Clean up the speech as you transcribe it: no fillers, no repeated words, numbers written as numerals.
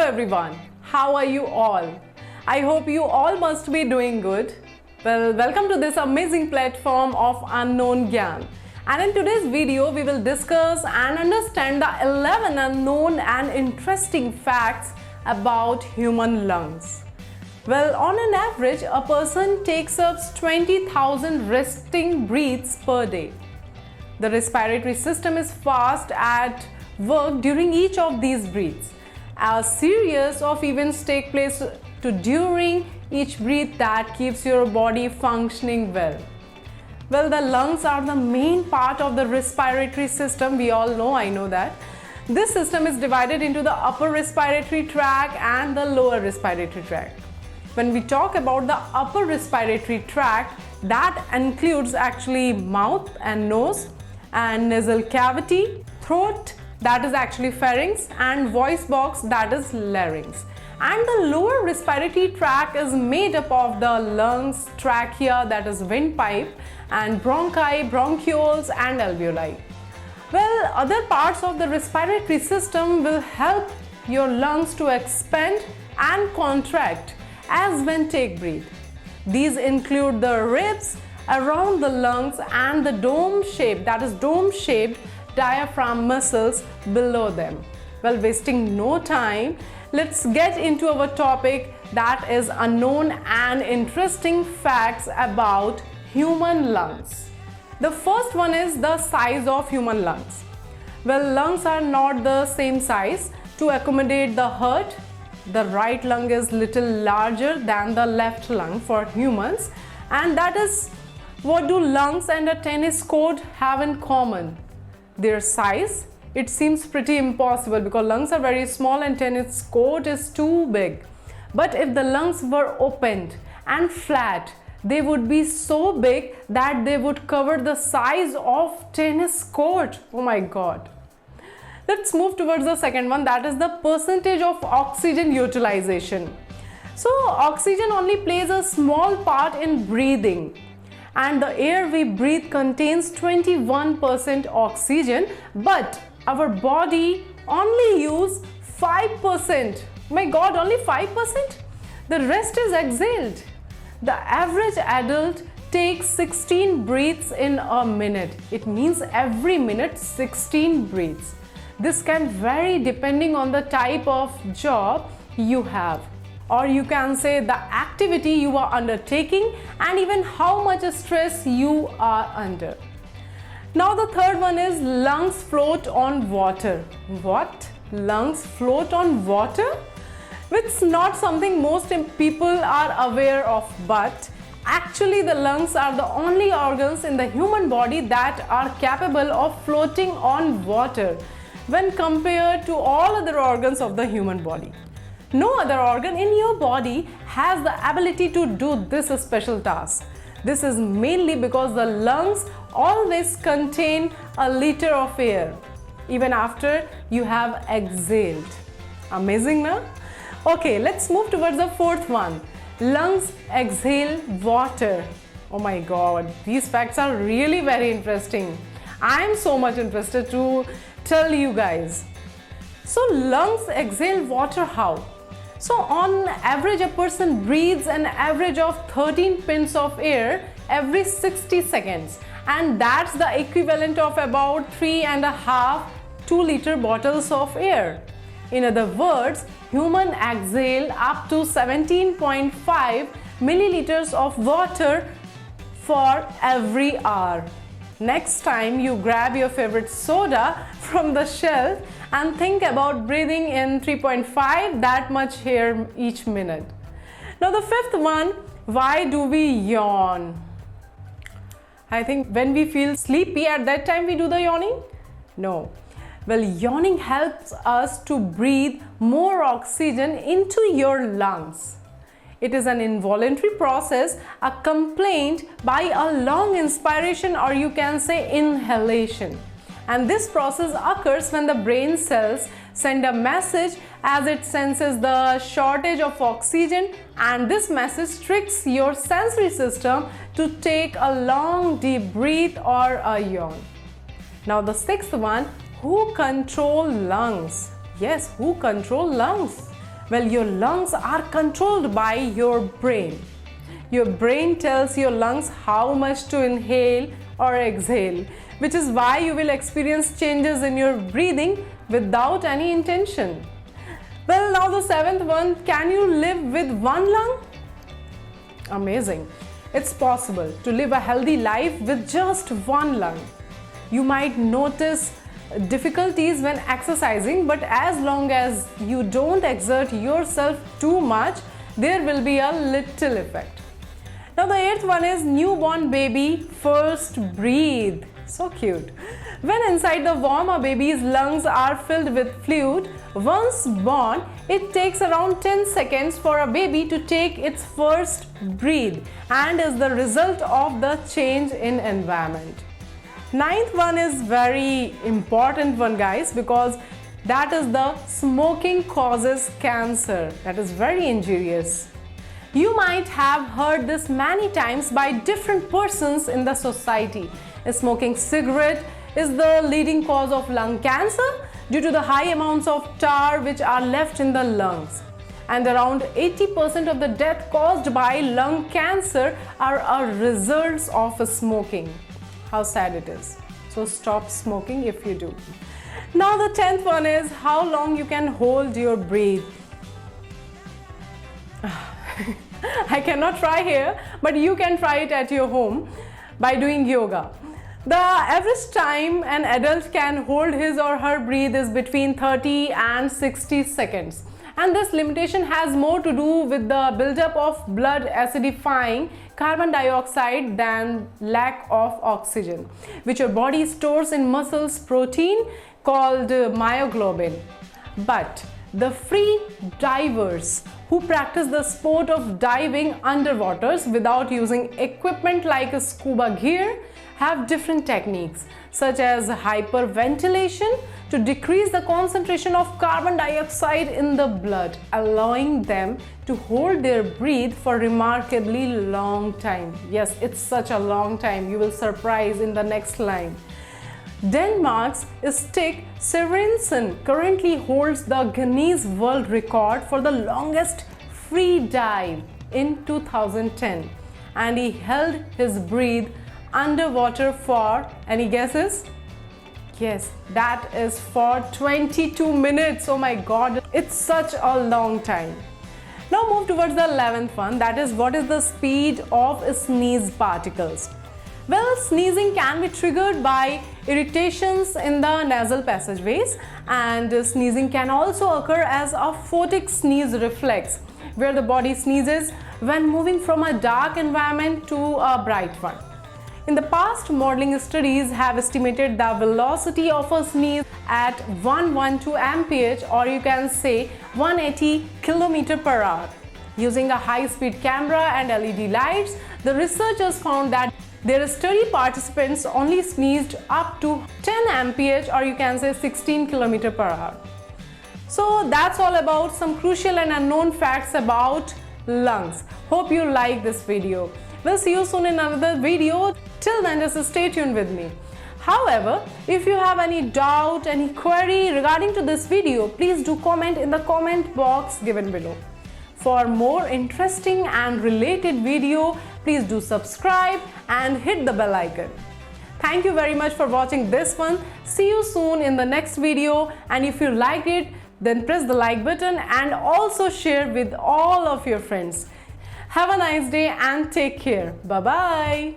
everyone, how are you all? I hope you all must be doing good. Well, welcome to this amazing platform of Unknown Gyan. And in today's video, we will discuss and understand the 11 unknown and interesting facts about human lungs. Well, on an average, a person takes up 20,000 resting breaths per day. The respiratory system is fast at work during each of these breaths. A series of events take place during each breath that keeps your body functioning well. Well, the lungs are the main part of the respiratory system. We all know, I know that. This system is divided into the upper respiratory tract and the lower respiratory tract. When we talk about the upper respiratory tract, that includes actually mouth and nose and nasal cavity, throat, that is actually pharynx, and voice box, that is larynx. And the lower respiratory tract is made up of the lungs, trachea, that is windpipe, and bronchi, bronchioles, and alveoli. Well, other parts of the respiratory system will help your lungs to expand and contract as when take breath. These include the ribs around the lungs and the dome shape, that is dome-shaped diaphragm muscles below them. Well, wasting no time, let's get into our topic, that is unknown and interesting facts about human lungs. The first one is the size of human lungs. Well, lungs are not the same size. To accommodate the heart, the right lung is little larger than the left lung for humans, and that is what do lungs and a tennis court have in common? Their size. It seems pretty impossible because lungs are very small and tennis court is too big. But if the lungs were opened and flat, they would be so big that they would cover the size of tennis court. Oh my God. Let's move towards the second one, that is the percentage of oxygen utilization. So oxygen only plays a small part in breathing, and the air we breathe contains 21% oxygen, but our body only use 5%. My God, only 5%? The rest is exhaled. The average adult takes 16 breaths in a minute. It means every minute 16 breaths. This can vary depending on the type of job you have, or you can say the activity you are undertaking and even how much stress you are under. Now the third one is lungs float on water. What? Lungs float on water? It's not something most people are aware of, but actually the lungs are the only organs in the human body that are capable of floating on water when compared to all other organs of the human body. No other organ in your body has the ability to do this special task. This is mainly because the lungs always contain a liter of air, even after you have exhaled. Amazing, na? Okay, let's move towards the fourth one. Lungs exhale water. Oh my God, these facts are really very interesting. I am so much interested to tell you guys. So lungs exhale water how? So on average, a person breathes an average of 13 pints of air every 60 seconds. And that's the equivalent of about 3.5 2-liter bottles of air. In other words, humans exhale up to 17.5 milliliters of water for every hour. Next time you grab your favorite soda from the shelf and think about breathing in 3.5 that much air each minute. Now the fifth one, why do we yawn? I think when we feel sleepy, at that time we do the yawning? No. Well, yawning helps us to breathe more oxygen into your lungs. It is an involuntary process, a complaint by a long inspiration, or you can say inhalation. And this process occurs when the brain cells send a message as it senses the shortage of oxygen, and this message tricks your sensory system to take a long deep breath or a yawn. Now the sixth one, who control lungs? Yes, who control lungs? Well, your lungs are controlled by your brain. Your brain tells your lungs how much to inhale or exhale, which is why you will experience changes in your breathing without any intention. Well, now the seventh one, can you live with one lung? Amazing. It's possible to live a healthy life with just one lung. You might notice difficulties when exercising, but as long as you don't exert yourself too much, there will be a little effect. Now the eighth one is newborn baby first breathe. So cute. When inside the womb, a baby's lungs are filled with fluid. Once born, it takes around 10 seconds for a baby to take its first breath and is the result of the change in environment. Ninth one is very important one, guys, because that is the smoking causes cancer. That is very injurious. You might have heard this many times by different persons in the society. Smoking cigarette is the leading cause of lung cancer due to the high amounts of tar which are left in the lungs. And around 80% of the death caused by lung cancer are a results of smoking. How sad it is. So stop smoking if you do. Now the 10th one is how long you can hold your breath. I cannot try here, but you can try it at your home by doing yoga. The average time an adult can hold his or her breath is between 30 and 60 seconds. And this limitation has more to do with the buildup of blood acidifying carbon dioxide than lack of oxygen, which your body stores in muscles protein called myoglobin. But the free divers who practice the sport of diving underwaters without using equipment like scuba gear have different techniques such as hyperventilation to decrease the concentration of carbon dioxide in the blood, allowing them to hold their breath for remarkably long time. Yes, it's such a long time. You will surprise in the next line. Denmark's Stig Sørensen currently holds the Guinness World Record for the longest free dive in 2010, and he held his breath underwater for, any guesses? Yes, that is for 22 minutes. Oh my god, it's such a long time. Now move towards the 11th one, that is what is the speed of sneeze particles. Well, sneezing can be triggered by irritations in the nasal passageways, and sneezing can also occur as a photic sneeze reflex, where the body sneezes when moving from a dark environment to a bright one. In the past, modeling studies have estimated the velocity of a sneeze at 112 mph, or you can say 180 km per hour. Using a high-speed camera and LED lights, the researchers found that their study participants only sneezed up to 10 mph, or you can say 16 km per hour. So that's all about some crucial and unknown facts about lungs. Hope you like this video. We'll see you soon in another video. Till then, just stay tuned with me. However, if you have any doubt, any query regarding to this video, please do comment in the comment box given below. For more interesting and related video, please do subscribe and hit the bell icon. Thank you very much for watching this one. See you soon in the next video, and if you liked it, then press the like button and also share with all of your friends. Have a nice day and take care. Bye-bye.